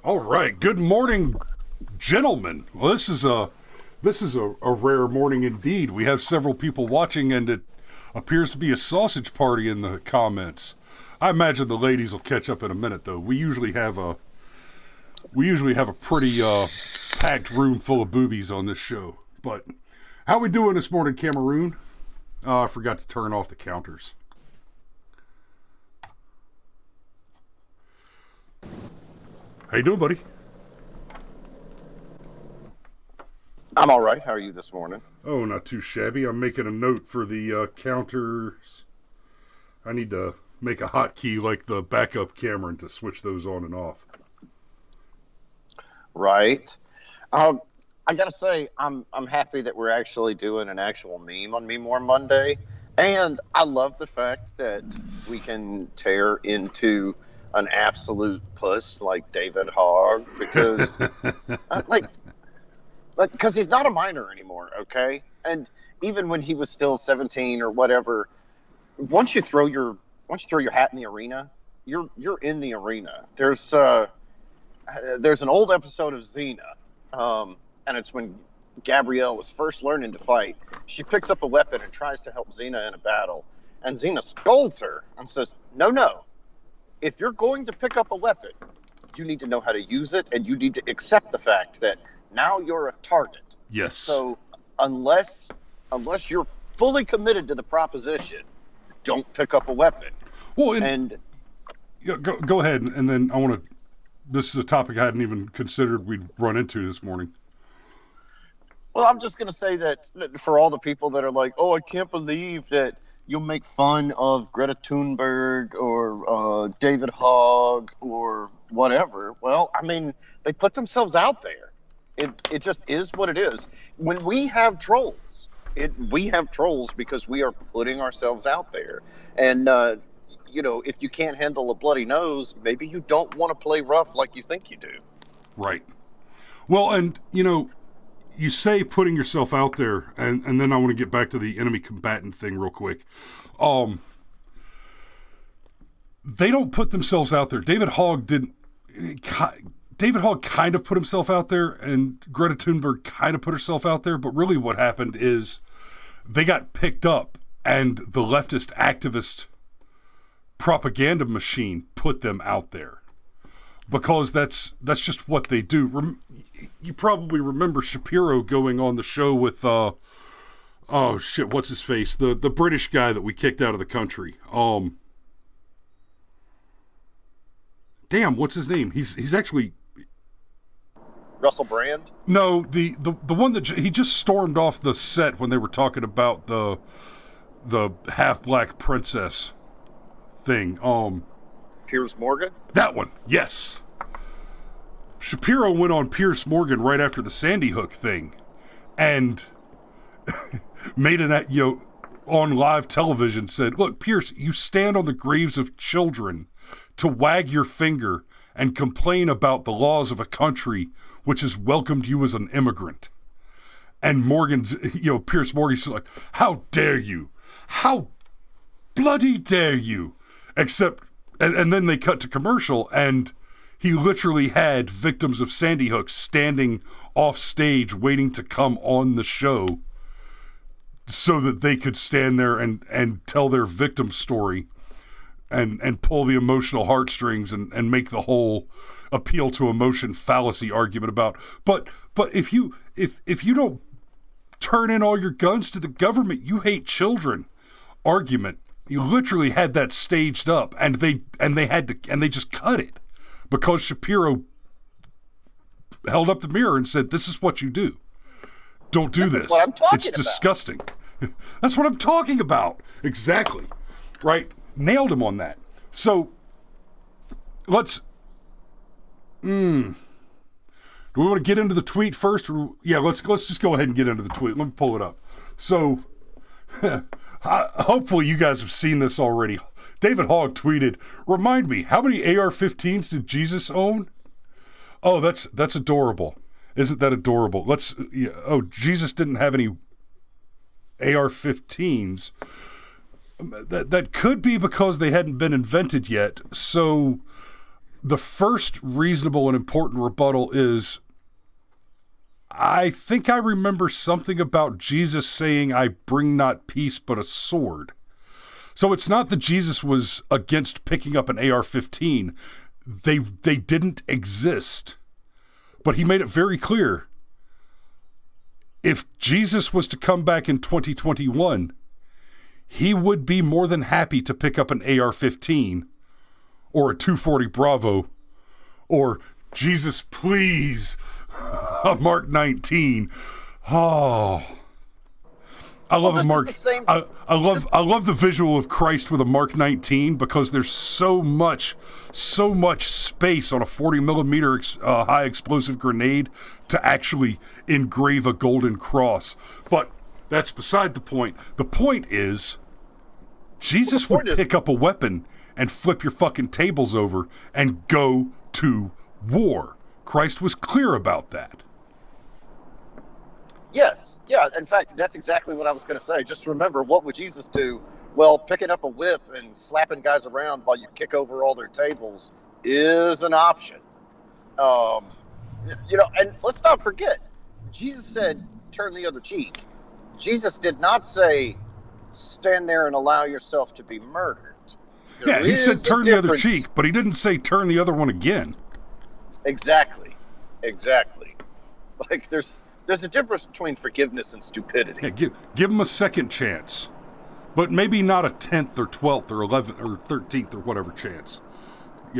All right. Good morning, gentlemen. Well, this is a rare morning indeed. We have several people watching, and it appears to be a sausage party in the comments. I imagine the ladies will catch up in a minute, though. We usually have a pretty packed room full of boobies on this show. But how we doing this morning, Cameroon? I forgot to turn off the counters. How you doing, buddy? I'm all right. How are you this morning? Oh, not too shabby. I'm making a note for the counters. I need to make a hotkey like the backup Cameron to switch those on and off. Right. I gotta say, I'm happy that we're actually doing an actual meme on Meme More Monday, and I love the fact that we can tear into an absolute puss like David Hogg because, because he's not a minor anymore, okay? And even when he was still 17 or whatever, once you throw your hat in the arena, you're in the arena. There's an old episode of Xena, and it's when Gabrielle was first learning to fight. She picks up a weapon and tries to help Xena in a battle, and Xena scolds her and says, "No. If you're going to pick up a weapon, you need to know how to use it, and you need to accept the fact that now you're a target." Yes. So unless you're fully committed to the proposition, don't pick up a weapon. Well, go ahead, and then I want to. This is a topic I hadn't even considered we'd run into this morning. Well, I'm just going to say that for all the people that are like, "Oh, I can't believe that you'll make fun of Greta Thunberg or David Hogg or whatever." Well, I mean, they put themselves out there. It just is what it is. When we have trolls, we have trolls because we are putting ourselves out there. And, if you can't handle a bloody nose, maybe you don't want to play rough like you think you do. Right. Well, and, you say putting yourself out there, and then I want to get back to the enemy combatant thing real quick. They don't put themselves out there. David Hogg kind of put himself out there, and Greta Thunberg kind of put herself out there, but really what happened is they got picked up, and the leftist activist propaganda machine put them out there. Because that's just what they do. You probably remember Shapiro going on the show with, what's his face? The British guy that we kicked out of the country. What's his name? He's actually... Russell Brand? No, the one that he just stormed off the set when they were talking about the half-black princess thing. Piers Morgan? That one, yes. Shapiro went on Piers Morgan right after the Sandy Hook thing, and made on live television said, "Look, Piers, you stand on the graves of children to wag your finger and complain about the laws of a country which has welcomed you as an immigrant." And Piers Morgan's like, "How dare you? How bloody dare you?" Except, and then they cut to commercial, and he literally had victims of Sandy Hook standing off stage waiting to come on the show so that they could stand there and tell their victim story and pull the emotional heartstrings and make the whole appeal to emotion fallacy argument about. But if you don't turn in all your guns to the government, you hate children argument. You literally had that staged up, and they just cut it because Shapiro held up the mirror and said, "This is what you do. Don't do this. Is what I'm talking it's about. Disgusting." That's what I'm talking about. Exactly. Right. Nailed him on that. So let's. Do we want to get into the tweet first? Let's just go ahead and get into the tweet. Let me pull it up. So. Hopefully you guys have seen this already. David Hogg tweeted, "Remind me, how many AR-15s did Jesus own?" Oh, that's adorable. Isn't that adorable? Jesus didn't have any AR-15s. That could be because they hadn't been invented yet. So the first reasonable and important rebuttal is, I think I remember something about Jesus saying, I bring not peace but a sword. So it's not that Jesus was against picking up an AR-15. They didn't exist. But he made it very clear, if Jesus was to come back in 2021, he would be more than happy to pick up an AR-15 or a 240 Bravo or, Jesus, please, a Mark 19. Oh, I love a Mark. I love the visual of Christ with a Mark 19 because there's so much space on a 40 millimeter high explosive grenade to actually engrave a golden cross. But that's beside the point. The point is, Jesus would pick up a weapon and flip your fucking tables over and go to war. Christ was clear about that. Yes. Yeah. In fact, that's exactly what I was going to say. Just remember, what would Jesus do? Well, picking up a whip and slapping guys around while you kick over all their tables is an option. And let's not forget, Jesus said, turn the other cheek. Jesus did not say, stand there and allow yourself to be murdered. He said turn the other cheek, but he didn't say turn the other one again. Exactly. Like there's a difference between forgiveness and stupidity. Yeah, give him a second chance, but maybe not a 10th or 12th or 11th or 13th or whatever chance.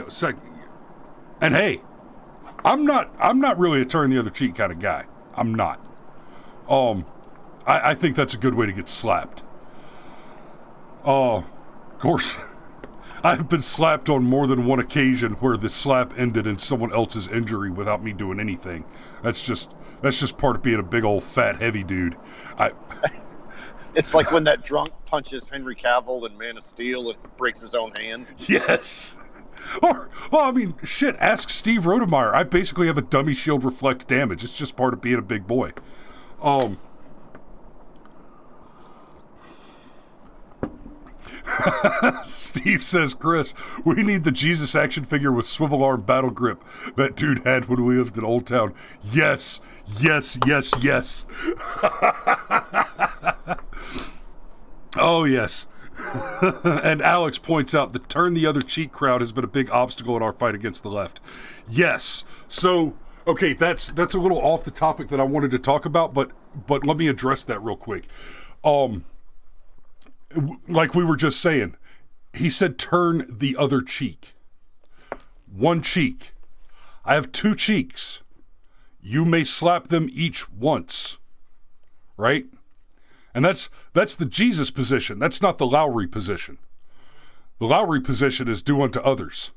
Second. And hey, I'm not really a turn the other cheek kind of guy. I'm not. I think that's a good way to get slapped. Of course, I've been slapped on more than one occasion where the slap ended in someone else's injury without me doing anything. That's just part of being a big old fat heavy dude. It's like when that drunk punches Henry Cavill in Man of Steel and breaks his own hand. Yes. Or, well, I mean, shit, ask Steve Rodemeyer. I basically have a dummy shield reflect damage. It's just part of being a big boy. Steve says, Chris, we need the Jesus action figure with swivel arm battle grip that dude had when we lived in Old Town. Yes. Oh, yes. And Alex points out the turn the other cheek crowd has been a big obstacle in our fight against the left. Yes. So, okay, that's a little off the topic that I wanted to talk about, but let me address that real quick. Like we were just saying, he said turn the other cheek. One cheek. I have two cheeks. You may slap them each once. Right? And that's the Jesus position. That's not the Lowry position. The Lowry position is do unto others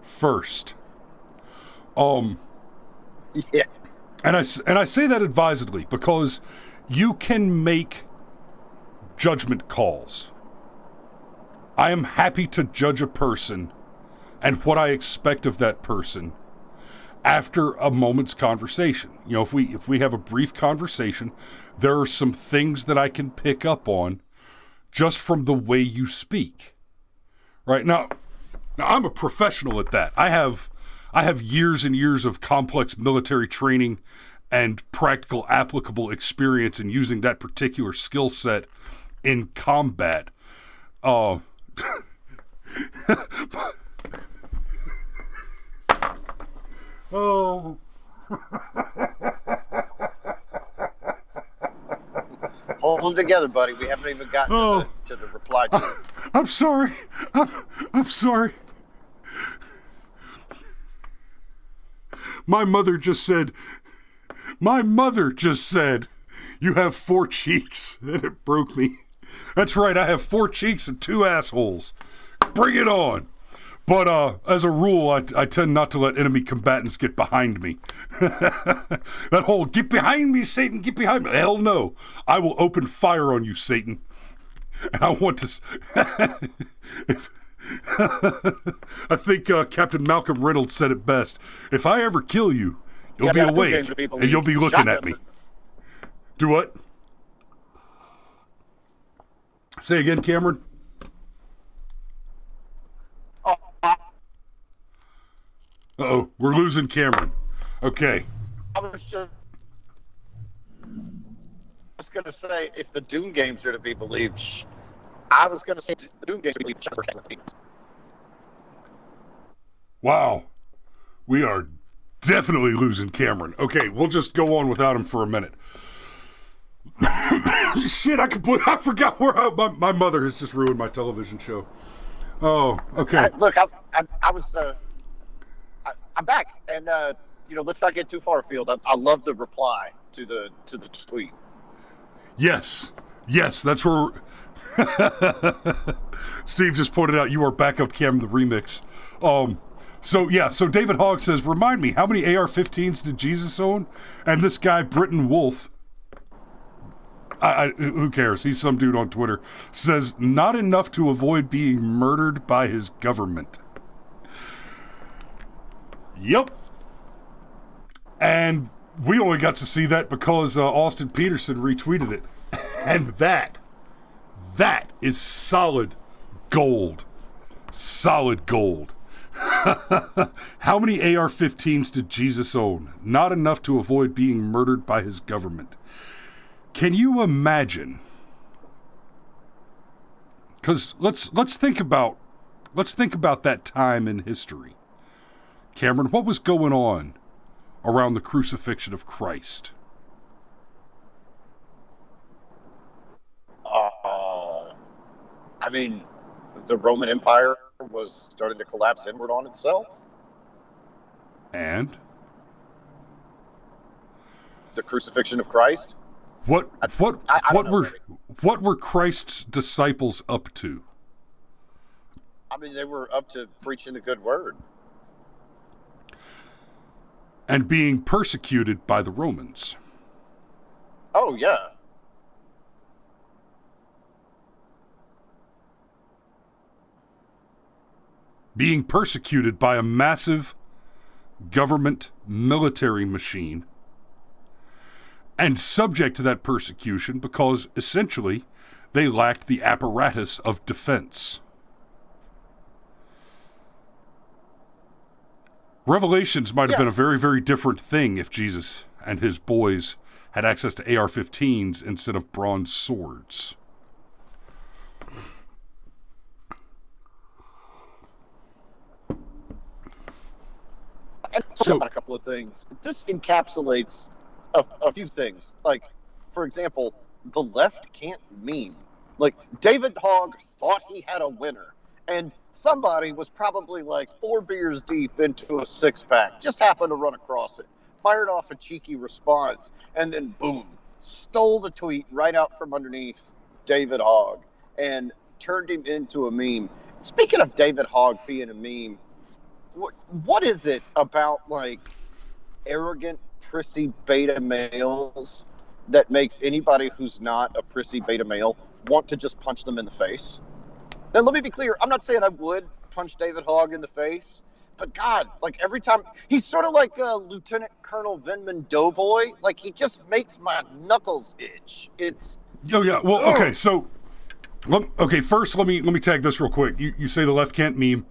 first. Yeah. And I say that advisedly because you can make judgment calls. I am happy to judge a person and what I expect of that person after a moment's conversation. If we have a brief conversation, there are some things that I can pick up on just from the way you speak. Right? Now I'm a professional at that. I have years and years of complex military training and practical applicable experience in using that particular skill set in combat. Oh. Hold them together, buddy. We haven't even gotten to the reply to it. I'm sorry. I'm sorry. My mother just said, you have four cheeks. And it broke me. That's right, I have four cheeks and two assholes. Bring it on. But as a rule, I tend not to let enemy combatants get behind me. That whole, get behind me, Satan, get behind me. Hell no. I will open fire on you, Satan. And I want to... I think Captain Malcolm Reynolds said it best. If I ever kill you, you'll be awake and you'll be looking at me. Do what? Say again, Cameron? We're losing Cameron. Okay. I was just going to say, if the Doom games are to be believed, I was going to say the Doom games are to be believed. Wow. We are definitely losing Cameron. Okay, we'll just go on without him for a minute. Shit, I forgot where my mother has just ruined my television show. Oh, okay. Look, I'm back, and let's not get too far afield. I love the reply to the tweet. Yes, that's where Steve just pointed out you are backup Cam the remix. So David Hogg says, remind me, how many AR-15s did Jesus own? And this guy, Britton Wolf, who cares? He's some dude on Twitter, says, not enough to avoid being murdered by his government. Yep. And we only got to see that because Austin Peterson retweeted it. And that is solid gold. Solid gold. How many AR-15s did Jesus own? Not enough to avoid being murdered by his government. Can you imagine? Because let's think about that time in history. Cameron, what was going on around the crucifixion of Christ? I mean, the Roman Empire was starting to collapse inward on itself. And? The crucifixion of Christ? What were Christ's disciples up to? I mean, they were up to preaching the good word. And being persecuted by the Romans. Oh, yeah. Being persecuted by a massive government military machine, and subject to that persecution because essentially they lacked the apparatus of defense. Revelations might have been a very, very different thing if Jesus and his boys had access to AR-15s instead of bronze swords. And about a couple of things. This encapsulates a few things. Like, for example, the left can't meme. Like, David Hogg thought he had a winner, and somebody was probably like 4 beers deep into a 6-pack, just happened to run across it, fired off a cheeky response, and then boom, stole the tweet right out from underneath David Hogg and turned him into a meme. Speaking of David Hogg being a meme, what is it about, like, arrogant, prissy beta males that makes anybody who's not a prissy beta male want to just punch them in the face? Now, let me be clear. I'm not saying I would punch David Hogg in the face, but God, like, every time, he's sort of like Lieutenant Colonel Venman Doughboy. Like, he just makes my knuckles itch. It's... Oh, yeah. Well, okay, so... first, let me tag this real quick. You say the left can't meme.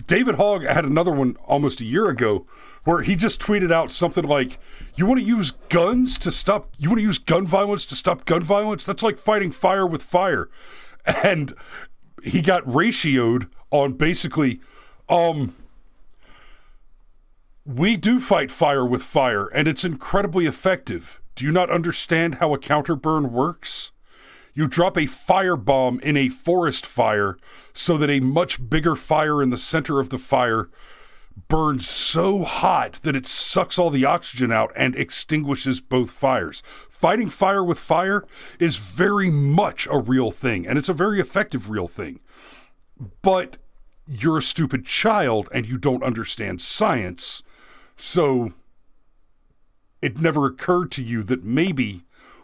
David Hogg had another one almost a year ago where he just tweeted out something like, you want to use gun violence to stop gun violence? That's like fighting fire with fire. And he got ratioed on basically, we do fight fire with fire, and it's incredibly effective. Do you not understand how a counterburn works? You drop a firebomb in a forest fire so that a much bigger fire in the center of the fire burns so hot that it sucks all the oxygen out and extinguishes both fires. Fighting fire with fire is very much a real thing, and it's a very effective real thing. But you're a stupid child and you don't understand science, so it never occurred to you that maybe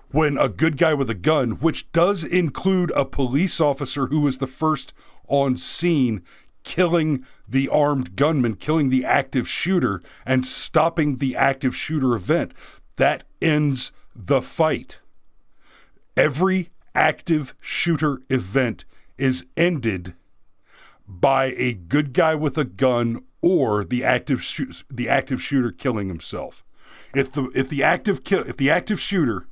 when a good guy with a gun, which does include a police officer who was the first on scene, killing the armed gunman, killing the active shooter, and stopping the active shooter event, that ends the fight. Every active shooter event is ended by a good guy with a gun or the active shooter killing himself. If the active shooter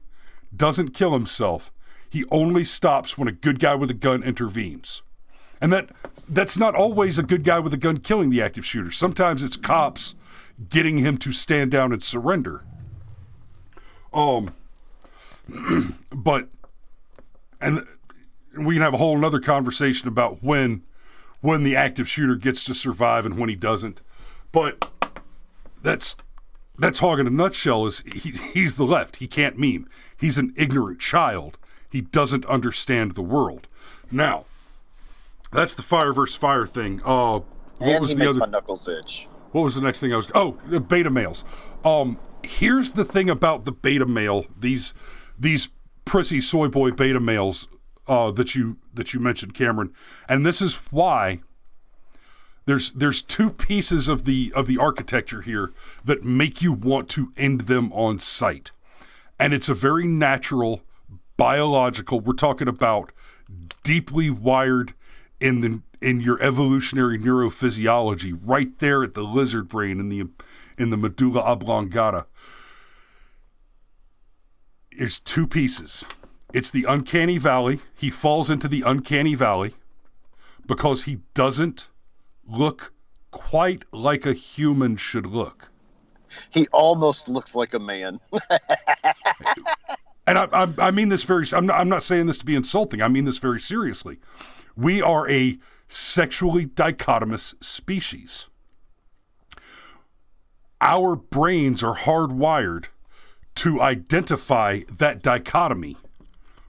doesn't kill himself, he only stops when a good guy with a gun intervenes. And that's not always a good guy with a gun killing the active shooter. Sometimes it's cops getting him to stand down and surrender. But and we can have a whole another conversation about when the active shooter gets to survive and when he doesn't. But that's Hogg in a nutshell. Is he's the left. He can't meme. He's an ignorant child. He doesn't understand the world. Now, that's the fire versus fire thing. What was the other? My knuckles itch. What was the next thing I was? Oh, the beta males. Here's the thing about the beta male. These prissy soy boy beta males that you mentioned, Cameron, and this is why there's two pieces of the architecture here that make you want to end them on sight, and it's a very natural, biological. We're talking about deeply wired in your evolutionary neurophysiology, right there at the lizard brain in the medulla oblongata. There's two pieces. It's the uncanny valley. He falls into the uncanny valley because he doesn't look quite like a human should look. He almost looks like a man. And I mean this very. I'm not saying this to be insulting. I mean this very seriously. We are a sexually dichotomous species. Our brains are hardwired to identify that dichotomy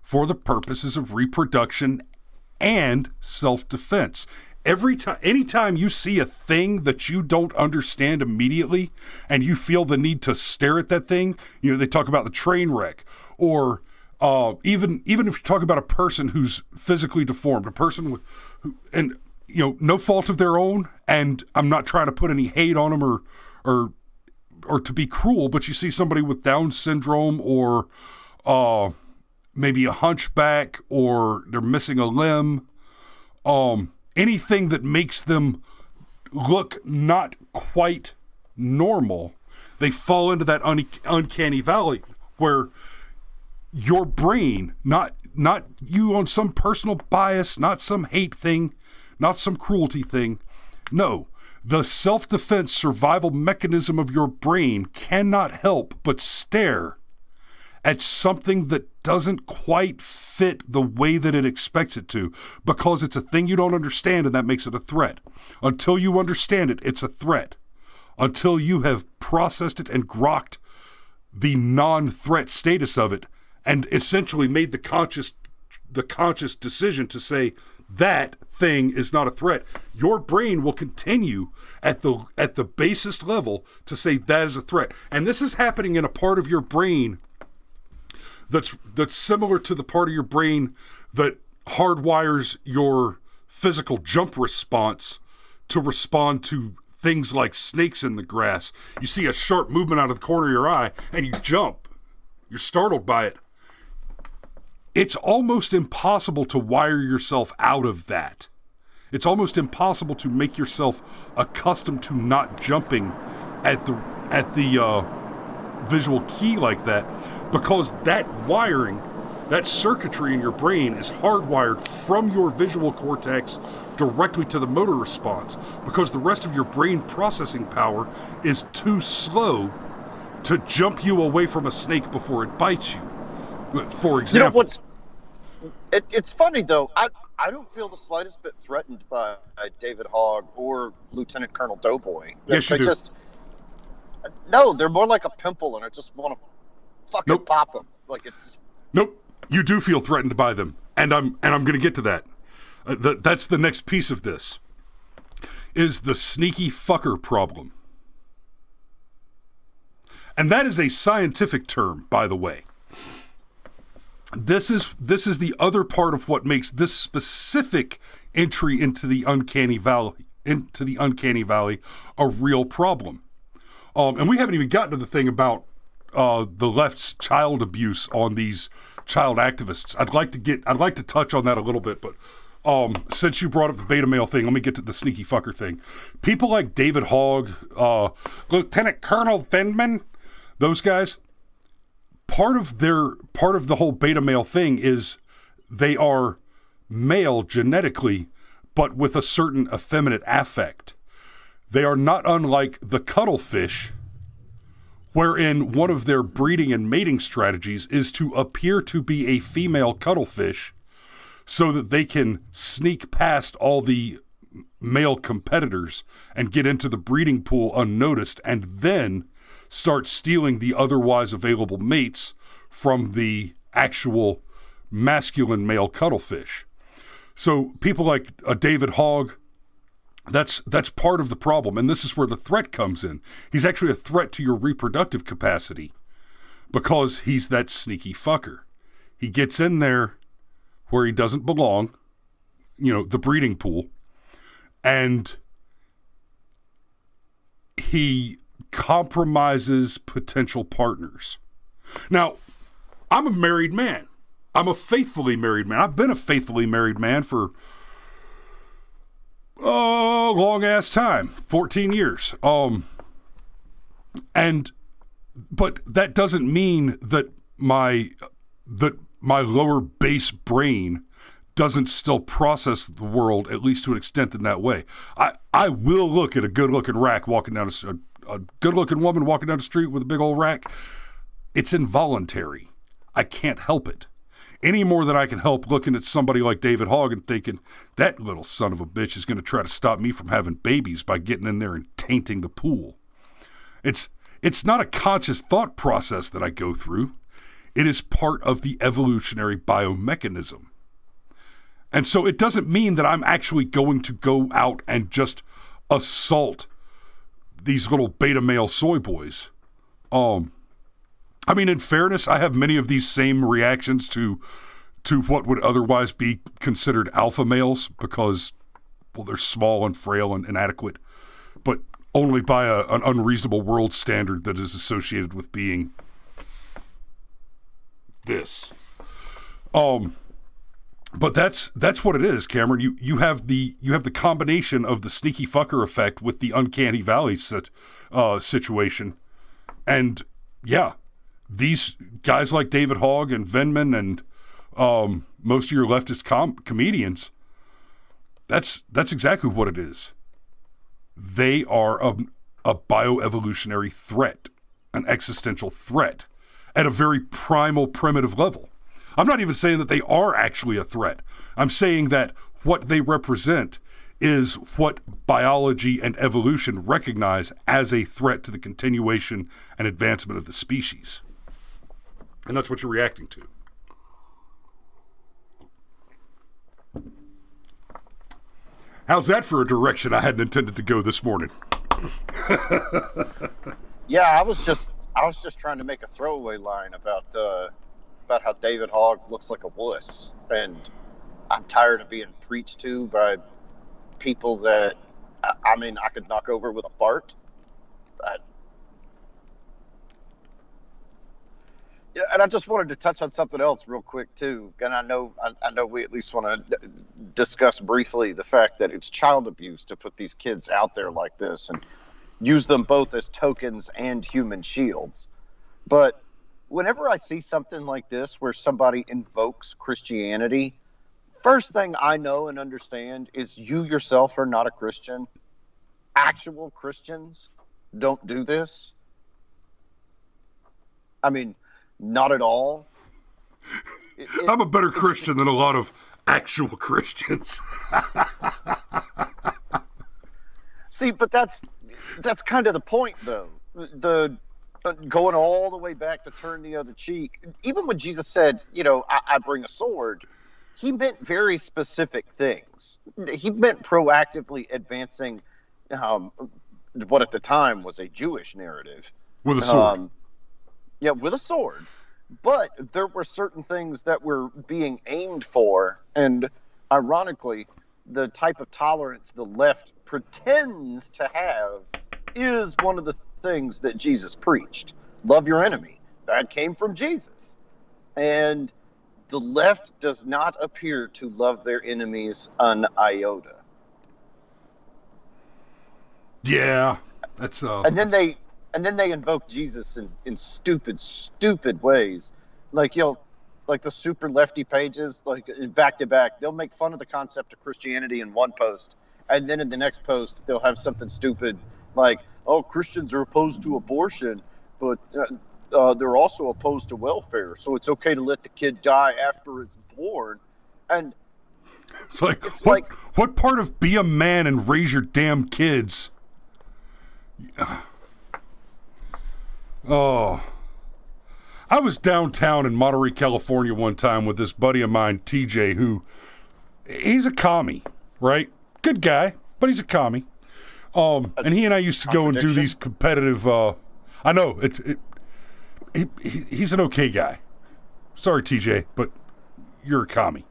for the purposes of reproduction and self-defense. Anytime you see a thing that you don't understand immediately and you feel the need to stare at that thing, they talk about the train wreck, or even if you're talking about a person who's physically deformed, a person and no fault of their own, and I'm not trying to put any hate on them or to be cruel, but you see somebody with Down syndrome or maybe a hunchback, or they're missing a limb, anything that makes them look not quite normal, they fall into that uncanny valley where your brain, not you on some personal bias, not some hate thing, not some cruelty thing. No, the self-defense survival mechanism of your brain cannot help but stare at something that doesn't quite fit the way that it expects it to, because it's a thing you don't understand, and that makes it a threat. Until you understand it, it's a threat. Until you have processed it and grokked the non-threat status of it, and essentially made the conscious decision to say that thing is not a threat, your brain will continue at the basest level to say that is a threat. And this is happening in a part of your brain that's similar to the part of your brain that hardwires your physical jump response to respond to things like snakes in the grass. You see a sharp movement out of the corner of your eye and you jump. You're startled by it. It's almost impossible to wire yourself out of that. It's almost impossible to make yourself accustomed to not jumping at the visual key like that, because that wiring, that circuitry in your brain is hardwired from your visual cortex directly to the motor response, because the rest of your brain processing power is too slow to jump you away from a snake before it bites you. For example, it's funny though. I don't feel the slightest bit threatened by David Hogg or Lieutenant Colonel Doughboy. Yes, you do. No, they're more like a pimple, and I just want to fucking pop them. Like it's. Nope, you do feel threatened by them, and I'm going to get to that. That's the next piece of this. Is the sneaky fucker problem, and that is a scientific term, by the way. This is the other part of what makes this specific entry into the uncanny valley a real problem. And we haven't even gotten to the thing about the left's child abuse on these child activists. I'd like to touch on that a little bit, but Since you brought up the beta male thing, let me get to the sneaky fucker thing. People like David Hogg, Lieutenant Colonel Vindman, those guys, part of the whole beta male thing is they are male genetically, but with a certain effeminate affect. They are not unlike the cuttlefish, wherein one of their breeding and mating strategies is to appear to be a female cuttlefish so that they can sneak past all the male competitors and get into the breeding pool unnoticed, and then start stealing the otherwise available mates from the actual masculine male cuttlefish. So people like David Hogg, that's part of the problem, and this is where the threat comes in. He's actually a threat to your reproductive capacity because he's that sneaky fucker. He gets in there where he doesn't belong, the breeding pool, and he compromises potential partners. Now, I'm a married man. I'm a faithfully married man. I've been a faithfully married man for a long-ass time, 14 years. But that doesn't mean that my lower base brain doesn't still process the world, at least to an extent, in that way. I will look at a good-looking rack walking down a good-looking woman walking down the street with a big old rack. It's involuntary. I can't help it. Any more than I can help looking at somebody like David Hogg and thinking, that little son of a bitch is going to try to stop me from having babies by getting in there and tainting the pool. It's not a conscious thought process that I go through. It is part of the evolutionary biomechanism. And so it doesn't mean that I'm actually going to go out and just assault these little beta male soy boys. In fairness, I have many of these same reactions to what would otherwise be considered alpha males because, well, they're small and frail and inadequate, but only by an unreasonable world standard that is associated with being this. But that's what it is, Cameron. You have the combination of the sneaky fucker effect with the uncanny valley situation, and yeah, these guys like David Hogg and Vindman and most of your leftist comedians. That's exactly what it is. They are a bioevolutionary threat, an existential threat, at a very primal, primitive level. I'm not even saying that they are actually a threat. I'm saying that what they represent is what biology and evolution recognize as a threat to the continuation and advancement of the species. And that's what you're reacting to. How's that for a direction I hadn't intended to go this morning? Yeah, I was just trying to make a throwaway line about how David Hogg looks like a wuss, and I'm tired of being preached to by people that I could knock over with a fart. Yeah, and I just wanted to touch on something else real quick too. And I know we at least want to discuss briefly the fact that it's child abuse to put these kids out there like this and use them both as tokens and human shields. But whenever I see something like this where somebody invokes Christianity, first thing I know and understand is you yourself are not a Christian. Actual Christians don't do this. Not at all. I'm a better Christian than a lot of actual Christians. See, but that's kind of the point, though. The going all the way back to turn the other cheek. Even when Jesus said, I bring a sword, he meant very specific things. He meant proactively advancing what at the time was a Jewish narrative. With a sword. Yeah, with a sword. But there were certain things that were being aimed for, and ironically, the type of tolerance the left pretends to have is one of the things that Jesus preached. Love your enemy. That came from Jesus. And The left does not appear to love their enemies an iota. Yeah, that's And then they invoke Jesus in stupid ways. Like like the super lefty pages, like back to back, they'll make fun of the concept of Christianity in one post, and then in the next post they'll have something stupid like, "Oh, Christians are opposed to abortion, but they're also opposed to welfare, so it's okay to let the kid die after it's born." And it's like, it's what, like, what part of be a man and raise your damn kids? Oh, I was downtown in Monterey, California one time with this buddy of mine, TJ, who he's a commie, right? Good guy, but he's a commie. And he and I used to go and do these competitive. I know he's an okay guy. Sorry, TJ, but you're a commie.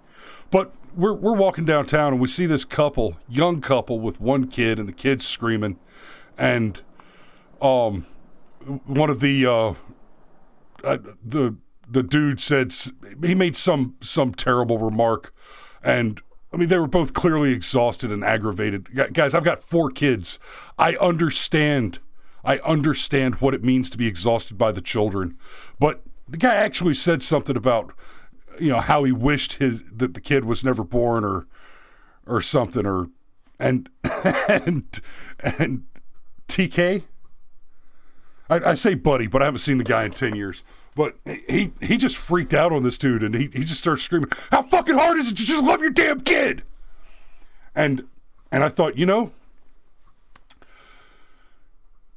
But we're walking downtown and we see this young couple with one kid, and the kid's screaming, and one of the dude said, he made some terrible remark, and I mean, they were both clearly exhausted and aggravated. Guys, I've got 4 kids. I understand what it means to be exhausted by the children, but the guy actually said something about, how he wished that the kid was never born or something, and TK. I say buddy, but I haven't seen the guy in 10 years. But he just freaked out on this dude, and he just started screaming, "How fucking hard is it to just love your damn kid?" And I thought,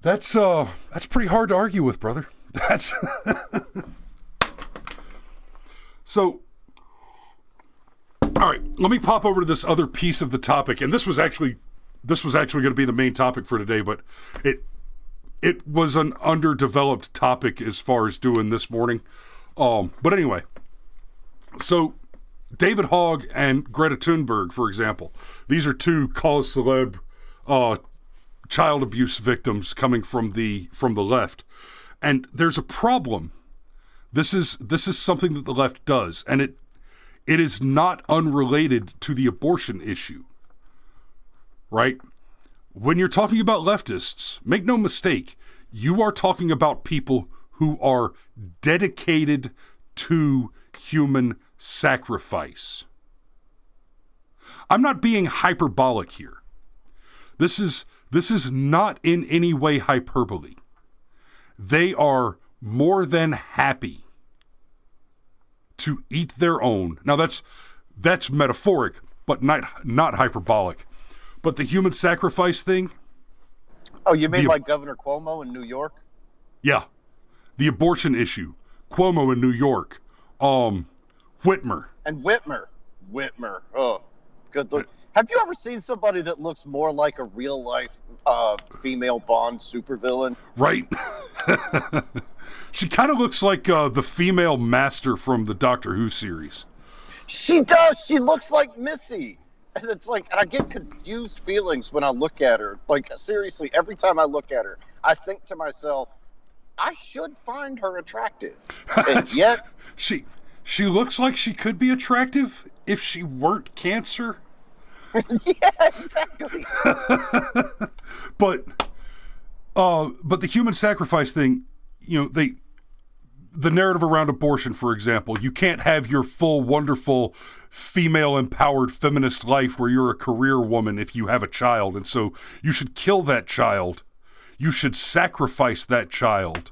that's pretty hard to argue with, brother. That's so. All right, let me pop over to this other piece of the topic, and this was actually going to be the main topic for today, but it was an underdeveloped topic as far as doing this morning. But anyway, so David Hogg and Greta Thunberg, for example, these are 2 cause celeb child abuse victims coming from the left, and there's a problem. This is something that the left does, and it is not unrelated to the abortion issue, right? When you're talking about leftists, make no mistake, you are talking about people who are dedicated to human sacrifice. I'm not being hyperbolic here. This is not in any way hyperbole. They are more than happy to eat their own. Now that's metaphoric, but not hyperbolic. But the human sacrifice thing? Oh, you mean like Governor Cuomo in New York? Yeah. The abortion issue. Cuomo in New York. Whitmer. And Whitmer. Oh, good look. Have you ever seen somebody that looks more like a real-life female Bond supervillain? Right. She kind of looks like the female master from the Doctor Who series. She does. She looks like Missy. And it's like, and I get confused feelings when I look at her. Like, seriously, every time I look at her, I think to myself, I should find her attractive. And yet... She looks like she could be attractive if she weren't cancer. Yeah, exactly. But the human sacrifice thing, the narrative around abortion, for example, you can't have your full, wonderful, female-empowered feminist life where you're a career woman if you have a child, and so you should kill that child. You should sacrifice that child.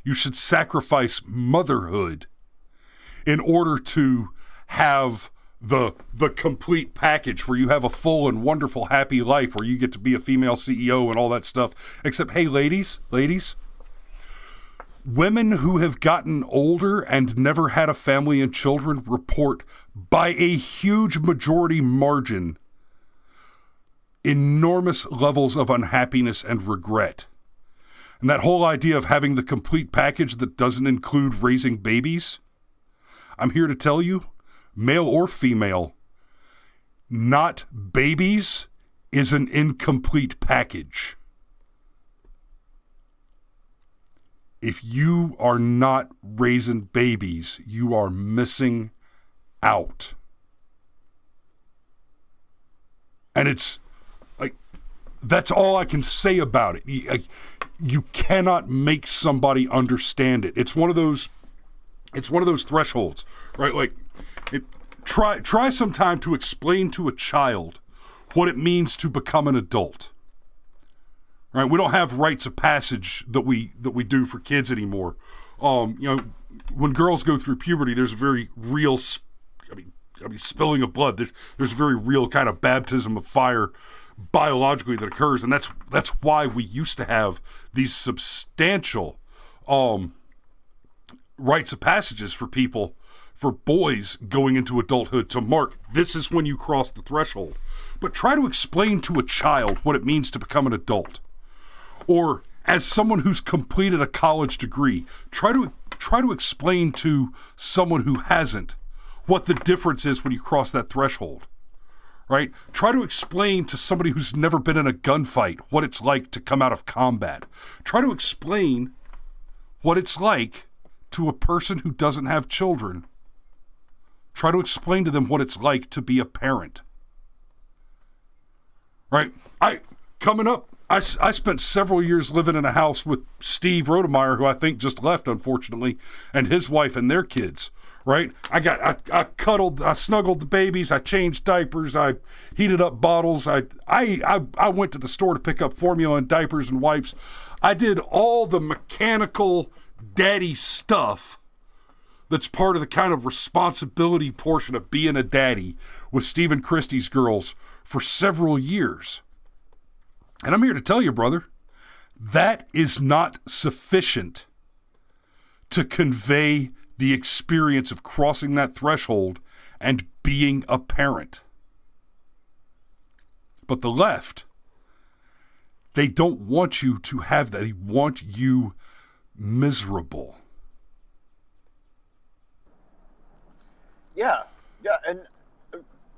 You should sacrifice motherhood in order to have the complete package where you have a full and wonderful, happy life where you get to be a female CEO and all that stuff. Except, hey, ladies, women who have gotten older and never had a family and children report by a huge majority margin enormous levels of unhappiness and regret. And that whole idea of having the complete package that doesn't include raising babies, I'm here to tell you, male or female, not babies is an incomplete package. if you are not raising babies, you are missing out. And it's like, that's all I can say about it. You cannot make somebody understand it. It's one of those thresholds, right? Like, try sometime to explain to a child what it means to become an adult. Right? We don't have rites of passage that we do for kids anymore. When girls go through puberty, there's a very real, spilling of blood. There's a very real kind of baptism of fire biologically that occurs, and that's why we used to have these substantial rites of passages for people, for boys going into adulthood to mark, this is when you cross the threshold. But try to explain to a child what it means to become an adult. Or as someone who's completed a college degree, try to explain to someone who hasn't what the difference is when you cross that threshold. Right? Try to explain to somebody who's never been in a gunfight what it's like to come out of combat. Try to explain what it's like to a person who doesn't have children. Try to explain to them what it's like to be a parent. Right? I spent several years living in a house with Steve Rodemeyer, who I think just left, unfortunately, and his wife and their kids. Right? I cuddled, I snuggled the babies, I changed diapers, I heated up bottles, I went to the store to pick up formula and diapers and wipes. I did all the mechanical daddy stuff that's part of the kind of responsibility portion of being a daddy with Stephen Christie's girls for several years. And I'm here to tell you, brother, that is not sufficient to convey the experience of crossing that threshold and being a parent. But the left, they don't want you to have that. They want you miserable. Yeah, and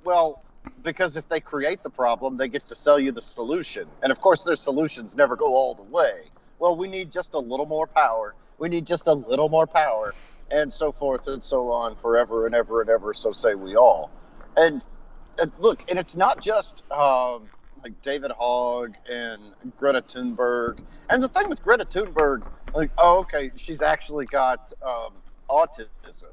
well, because if they create the problem, they get to sell you the solution. And of course, their solutions never go all the way. Well, we need just a little more power. We need just a little more power. And so forth and so on, forever and ever and ever, so say we all. And look, and it's not just like David Hogg and Greta Thunberg. And the thing with Greta Thunberg, like, oh, okay, she's actually got autism.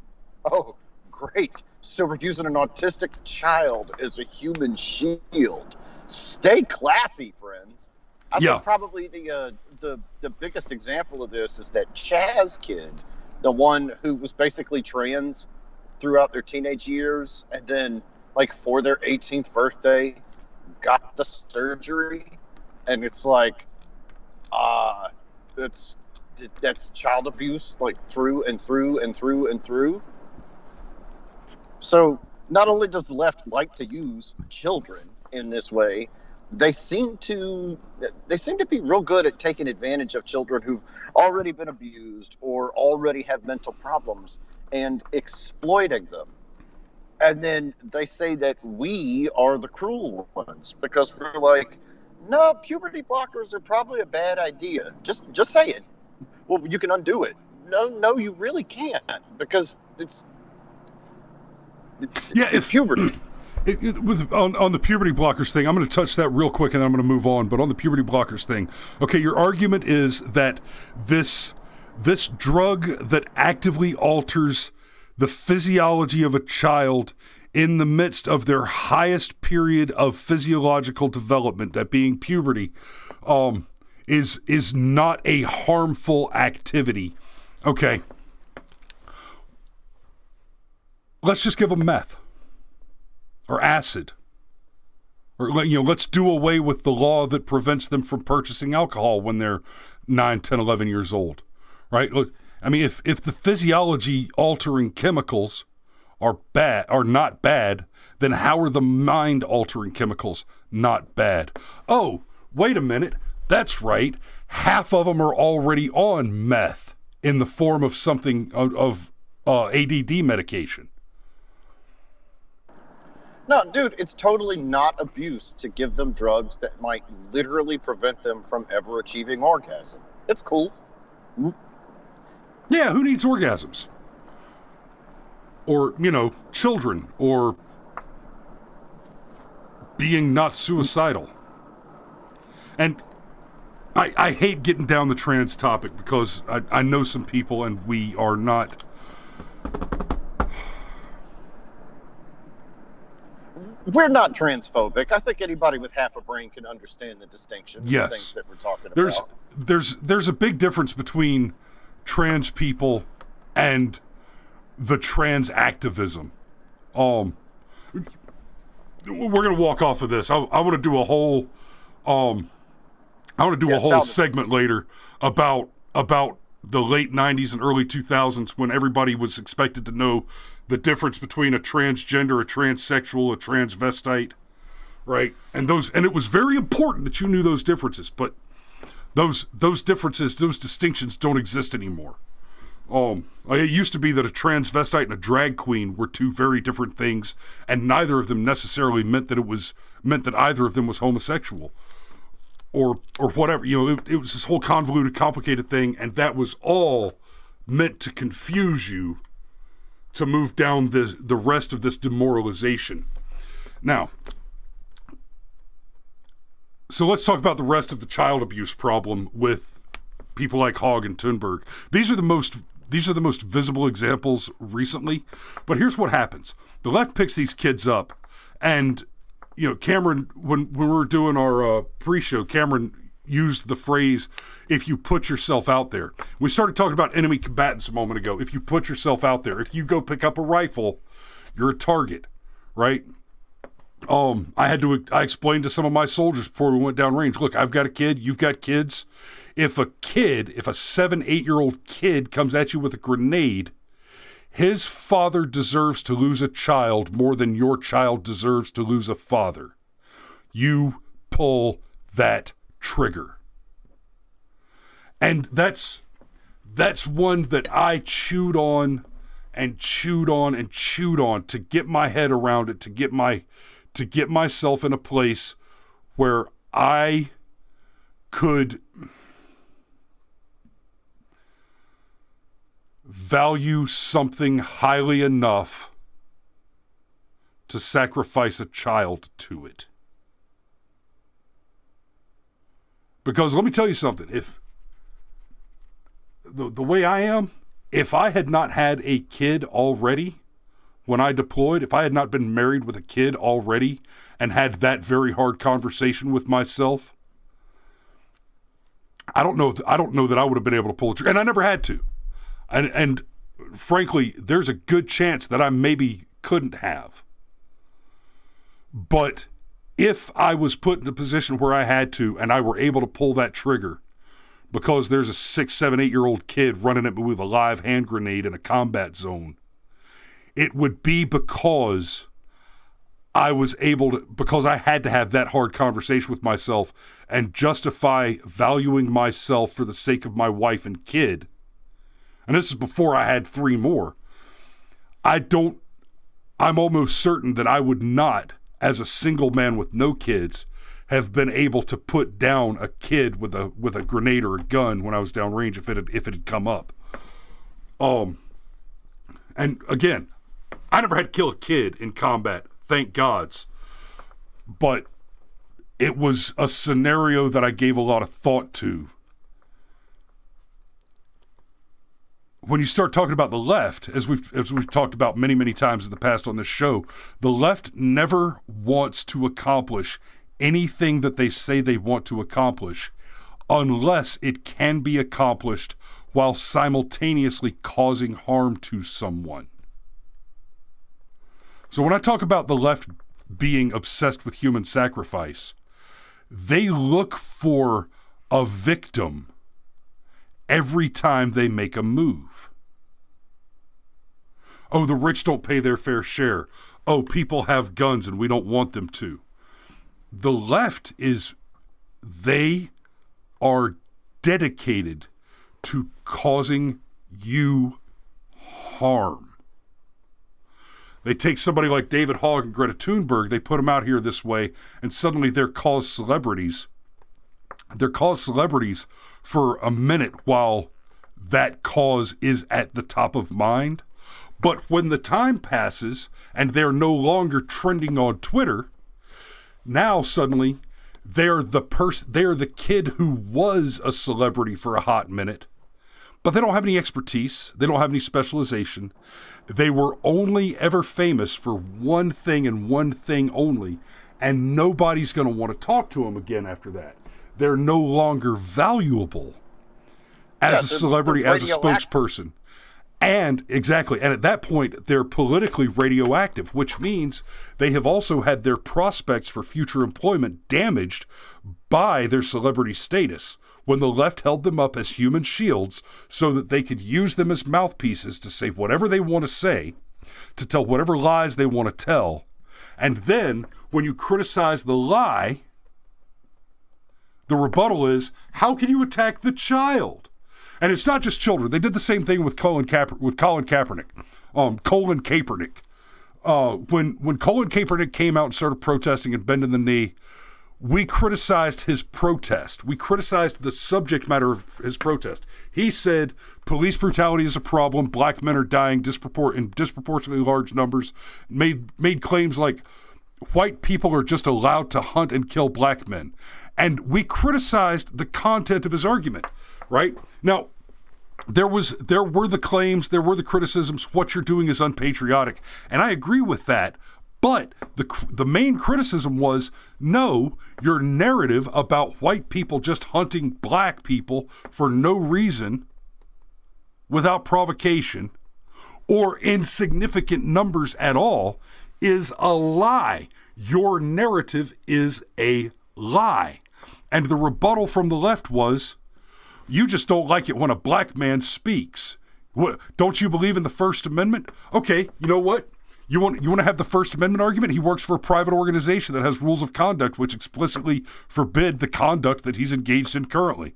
Oh, great. So we're using an autistic child as a human shield. Stay classy, friends. I think probably the biggest example of this is that Chaz kid, the one who was basically trans throughout their teenage years, and then, like, for their 18th birthday, got the surgery, and it's like, that's child abuse, like, through and through and through and through. So not only does the left like to use children in this way, they seem to be real good at taking advantage of children who've already been abused or already have mental problems and exploiting them. And then they say that we are the cruel ones because we're like, no, puberty blockers are probably a bad idea. Just say it. Well, you can undo it. No, you really can't, because it's puberty. On the puberty blockers thing, I'm going to touch that real quick and then I'm going to move on. But on the puberty blockers thing, okay, your argument is that this drug that actively alters the physiology of a child in the midst of their highest period of physiological development, that being puberty, is not a harmful activity. Okay. Let's just give them meth or acid, or let's do away with the law that prevents them from purchasing alcohol when they're 9, 10, 11 years old, right? Look, I mean, if the physiology altering chemicals are not bad, then how are the mind altering chemicals not bad? Oh, wait a minute. That's right. Half of them are already on meth in the form of something of ADD medication. No, dude, it's totally not abuse to give them drugs that might literally prevent them from ever achieving orgasm. It's cool. Yeah, who needs orgasms? Or, children, or being not suicidal. And I hate getting down the trans topic because I know some people and we are not. We're not transphobic. I think anybody with half a brain can understand the distinction. Yes. The things that we're talking about. There's a big difference between trans people and the trans activism. We're gonna walk off of this. I want to do a whole segment later about the late 90s and early 2000s when everybody was expected to know the difference between a transgender, a transsexual, a transvestite, right? And it was very important that you knew those differences, but those differences, those distinctions don't exist anymore. It used to be that a transvestite and a drag queen were two very different things, and neither of them necessarily meant that either of them was homosexual. Or whatever, it was this whole convoluted, complicated thing, and that was all meant to confuse you to move down the rest of this demoralization. Now, so let's talk about the rest of the child abuse problem with people like Hogg and Thunberg. These are the most visible examples recently, but here's what happens. The left picks these kids up, and Cameron, when we were doing our pre-show, Cameron used the phrase, if you put yourself out there. We started talking about enemy combatants a moment ago. If you put yourself out there, if you go pick up a rifle, you're a target, right? I explained to some of my soldiers before we went downrange, look, I've got a kid, you've got kids. If a 7-8-year-old kid comes at you with a grenade, his father deserves to lose a child more than your child deserves to lose a father. You pull that trigger. And that's one that I chewed on and chewed on and chewed on to get my head around it, to get myself in a place where I could value something highly enough to sacrifice a child to it. Because let me tell you something, if the way I am, if I had not had a kid already when I deployed, if I had not been married with a kid already and had that very hard conversation with myself, I don't know that I would have been able to pull the trigger, and I never had to. And frankly, there's a good chance that I maybe couldn't have. But if I was put in a position where I had to and I were able to pull that trigger because there's a 6, 7, 8-year-old kid running at me with a live hand grenade in a combat zone, it would be because I had to have that hard conversation with myself and justify valuing myself for the sake of my wife and kid. And this is before I had 3 more. I'm almost certain that I would not, as a single man with no kids, have been able to put down a kid with a grenade or a gun when I was downrange if it had come up. And again, I never had to kill a kid in combat, thank gods. But it was a scenario that I gave a lot of thought to. When you start talking about the left, as we've talked about many, many times in the past on this show, the left never wants to accomplish anything that they say they want to accomplish unless it can be accomplished while simultaneously causing harm to someone. So when I talk about the left being obsessed with human sacrifice, they look for a victim every time they make a move. Oh, the rich don't pay their fair share. Oh, people have guns and we don't want them to. The left they are dedicated to causing you harm. They take somebody like David Hogg and Greta Thunberg, they put them out here this way, and suddenly they're caused celebrities. They're caused celebrities for a minute while that cause is at the top of mind. But when the time passes and they're no longer trending on Twitter, now suddenly they're the kid who was a celebrity for a hot minute, but they don't have any expertise. They don't have any specialization. They were only ever famous for one thing and one thing only, and nobody's going to want to talk to them again after that. They're no longer valuable as a celebrity, as a spokesperson. And exactly. And at that point, they're politically radioactive, which means they have also had their prospects for future employment damaged by their celebrity status when the left held them up as human shields so that they could use them as mouthpieces to say whatever they want to say, to tell whatever lies they want to tell. And then when you criticize the lie, the rebuttal is, how can you attack the child? And it's not just children. They did the same thing with Colin Kaepernick. When Colin Kaepernick came out and started protesting and bending the knee, we criticized his protest. We criticized the subject matter of his protest. He said police brutality is a problem. Black men are dying in disproportionately large numbers. Made claims like white people are just allowed to hunt and kill black men. And we criticized the content of his argument. Right? Now, there were the claims, there were the criticisms, what you're doing is unpatriotic. And I agree with that. But the main criticism was, no, your narrative about white people just hunting black people for no reason, without provocation, or insignificant numbers at all, is a lie. Your narrative is a lie. And the rebuttal from the left was, you just don't like it when a black man speaks. What, don't you believe in the First Amendment? Okay, you know what? You want to have the First Amendment argument? He works for a private organization that has rules of conduct which explicitly forbid the conduct that he's engaged in currently.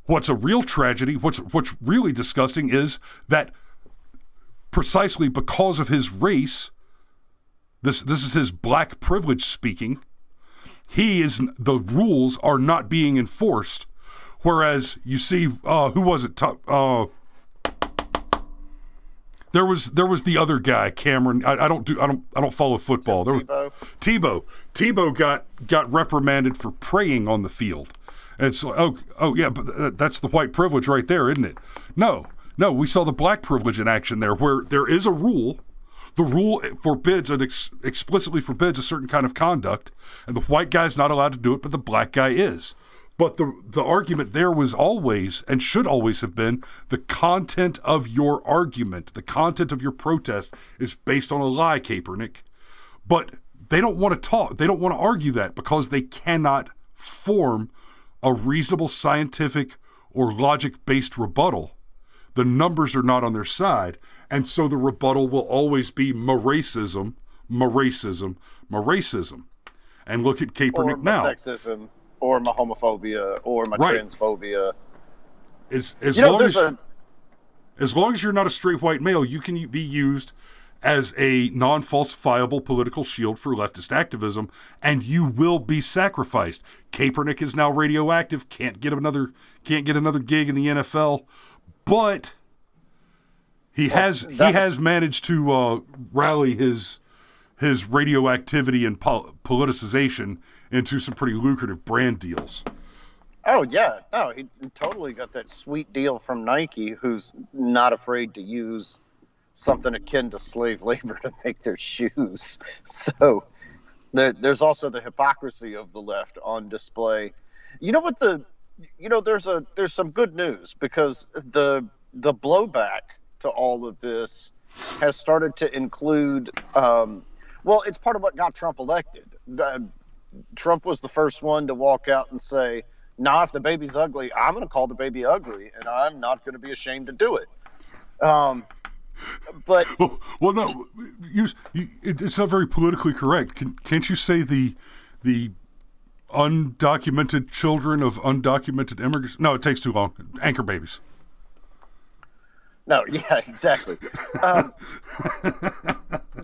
What's a real tragedy, what's really disgusting is that precisely because of his race, this is his black privilege speaking, the rules are not being enforced. Whereas you see, who was it? There was the other guy, Cameron. I don't follow football. Tebow got reprimanded for praying on the field. And it's oh yeah, but that's the white privilege right there, isn't it? No, we saw the black privilege in action there, where there is a rule. The rule forbids and explicitly forbids a certain kind of conduct, and the white guy's not allowed to do it, but the black guy is. But the argument there was always, and should always have been, the content of your argument, the content of your protest is based on a lie, Kaepernick. But they don't want to talk. They don't want to argue that because they cannot form a reasonable scientific or logic-based rebuttal. The numbers are not on their side. And so the rebuttal will always be racism. And look at Kaepernick now. Sexism. Or my homophobia, or my transphobia. As long as you're not a straight white male, you can be used as a non-falsifiable political shield for leftist activism, and you will be sacrificed. Kaepernick is now radioactive, can't get another gig in the NFL, but he has managed to rally his radioactivity and politicization into some pretty lucrative brand deals. Oh, yeah. No, he totally got that sweet deal from Nike, who's not afraid to use something akin to slave labor to make their shoes. So there's also the hypocrisy of the left on display. You know what there's some good news, because the blowback to all of this has started to include, it's part of what got Trump elected. Trump was the first one to walk out and say, nah, if the baby's ugly, I'm going to call the baby ugly, and I'm not going to be ashamed to do it. But no, it's not very politically correct. Can't you say the undocumented children of undocumented immigrants? No, it takes too long. Anchor babies. No, yeah, exactly.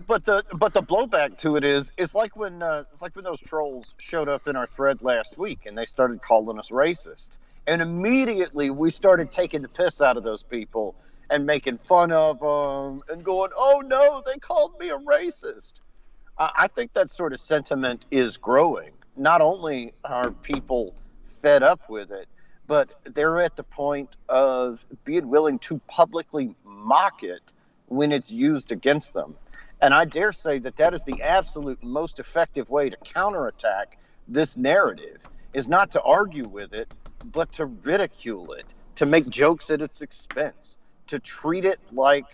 But the blowback to it is like when those trolls showed up in our thread last week and they started calling us racist. And immediately we started taking the piss out of those people and making fun of them and going, oh no, they called me a racist. I think that sort of sentiment is growing. Not only are people fed up with it, but they're at the point of being willing to publicly mock it when it's used against them. And I dare say that that is the absolute most effective way to counterattack this narrative, is not to argue with it, but to ridicule it, to make jokes at its expense, to treat it like,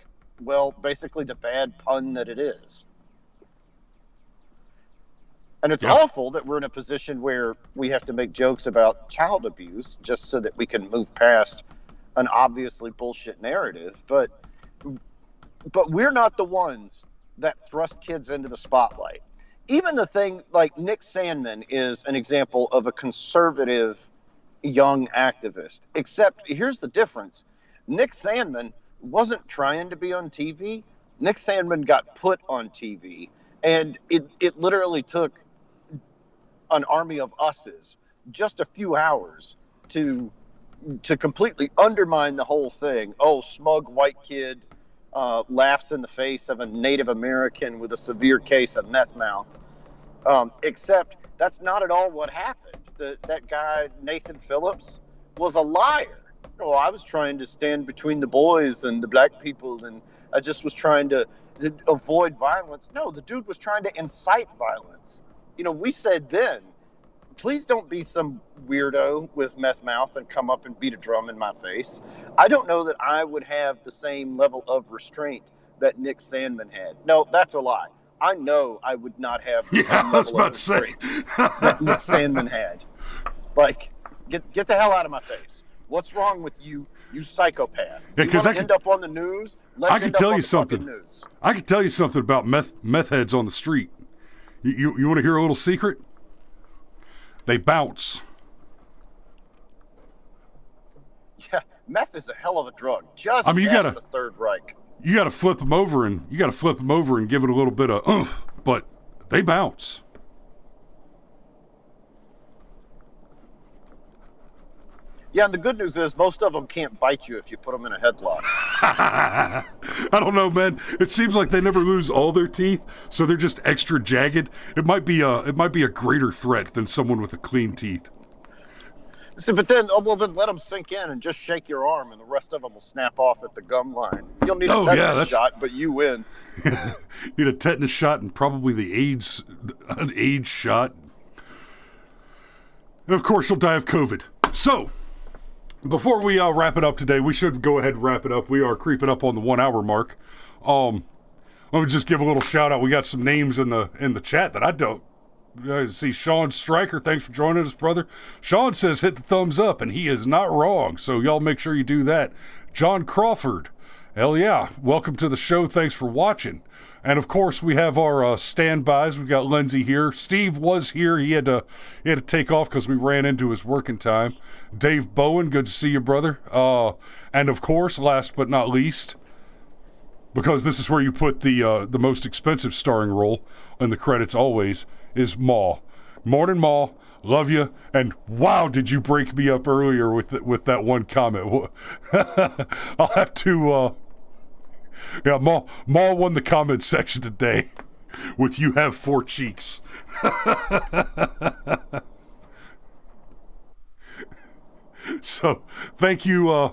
well, basically the bad pun that it is. And it's awful that we're in a position where we have to make jokes about child abuse just so that we can move past an obviously bullshit narrative. But we're not the ones that thrust kids into the spotlight. Even the thing like Nick Sandmann is an example of a conservative young activist. Except here's the difference. Nick Sandmann wasn't trying to be on TV. Nick Sandmann got put on TV. And it literally took an army of us's just a few hours to completely undermine the whole thing. Oh, smug white kid laughs in the face of a Native American with a severe case of meth mouth. Except that's not at all what happened. That guy, Nathan Phillips, was a liar. Oh, I was trying to stand between the boys and the black people, and I just was trying to avoid violence. No, the dude was trying to incite violence. You know, we said then, please don't be some weirdo with meth mouth and come up and beat a drum in my face. I don't know that I would have the same level of restraint that Nick Sandmann had. No, that's a lie. I know I would not have the same level of restraint that Nick Sandmann had. Like, get the hell out of my face. What's wrong with you, you psychopath? Yeah, you want to end up on the news? Let's end up on the fucking news. I can tell you something about meth heads on the street. You want to hear a little secret? They bounce. Yeah, meth is a hell of a drug. Just ask the Third Reich. You got to flip them over and give it a little bit of oomph, but they bounce. Yeah, and the good news is most of them can't bite you if you put them in a headlock. I don't know, man. It seems like they never lose all their teeth, so they're just extra jagged. It might be a greater threat than someone with a clean teeth. See, but then let them sink in and just shake your arm, and the rest of them will snap off at the gum line. You'll need a tetanus shot, but you win. Need a tetanus shot and probably an AIDS shot. And of course, you'll die of COVID. So, before we wrap it up today, we should go ahead and wrap it up. We are creeping up on the 1 hour mark. Let me just give a little shout out. We got some names in the chat that I don't see. Sean Stryker, thanks for joining us, brother. Sean says hit the thumbs up, and he is not wrong. So y'all make sure you do that. John Crawford, hell yeah, welcome to the show. Thanks for watching. And of course, we have our standbys. We got Lindsay here. Steve was here. He had to take off because we ran into his working time. Dave Bowen, good to see you, brother. And of course, last but not least, because this is where you put the most expensive starring role in the credits always, is Ma. Morning, Ma. Love you. And wow, did you break me up earlier with that one comment? I'll have to. Yeah, Ma won the comment section today with "You have four cheeks." So, thank you.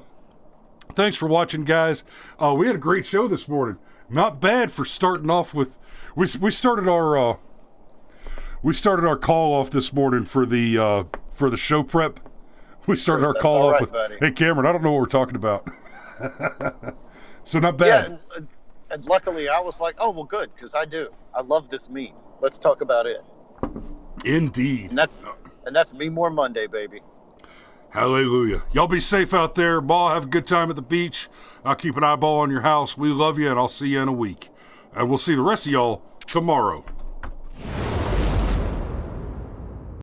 Thanks for watching, guys. We had a great show this morning. Not bad for starting off with. We started our call off this morning for the show prep. We started our call off with, buddy. Hey, Cameron, I don't know what we're talking about. So not bad. Yeah, and luckily I was like, oh, well, good, because I do. I love this meme. Let's talk about it. Indeed. And that's Me More Monday, baby. Hallelujah. Y'all be safe out there. Ma, have a good time at the beach. I'll keep an eyeball on your house. We love you, and I'll see you in a week. And we'll see the rest of y'all tomorrow.